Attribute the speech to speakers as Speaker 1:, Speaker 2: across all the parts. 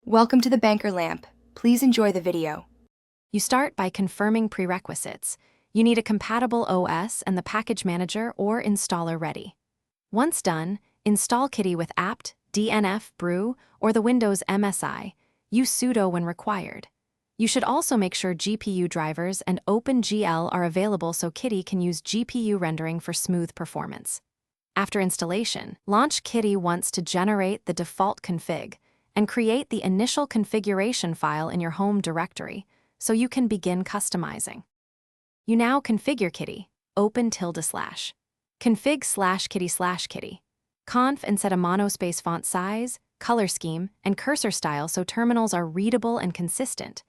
Speaker 1: Welcome to the Banker Lamp. Please enjoy the video.
Speaker 2: You start by confirming prerequisites. You need a compatible OS and the package manager or installer ready. Once done, install Kitty with apt, DNF, brew, or the Windows MSI. Use sudo when required. You should also make sure GPU drivers and OpenGL are available so Kitty can use GPU rendering for smooth performance. After installation, launch Kitty once to generate the default config and create the initial configuration file in your home directory so you can begin customizing. You now configure Kitty, open // config/kitty/kitty. Conf and set a monospace font size, color scheme, and cursor style so terminals are readable and consistent.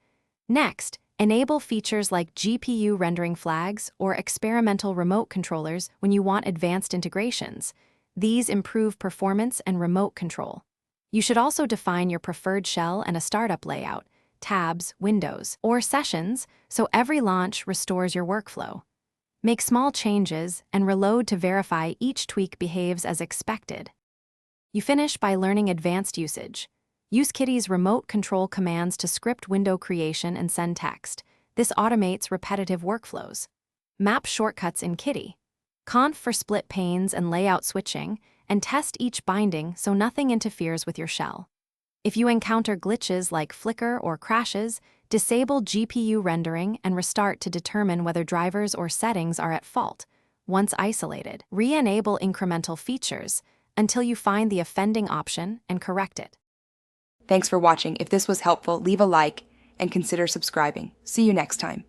Speaker 2: Next, enable features like GPU rendering flags or experimental remote controllers when you want advanced integrations. These improve performance and remote control. You should also define your preferred shell and a startup layout, tabs, windows, or sessions so every launch restores your workflow. Make small changes and reload to verify each tweak behaves as expected. You finish by learning advanced usage. Use Kitty's remote control commands to script window creation and send text. This automates repetitive workflows. Map shortcuts in Kitty. Conf for split panes and layout switching, and test each binding so nothing interferes with your shell. If you encounter glitches like flicker or crashes, disable GPU rendering and restart to determine whether drivers or settings are at fault. Once isolated, re-enable incremental features until you find the offending option and correct it.
Speaker 1: Thanks for watching. If this was helpful, leave a like and consider subscribing. See you next time.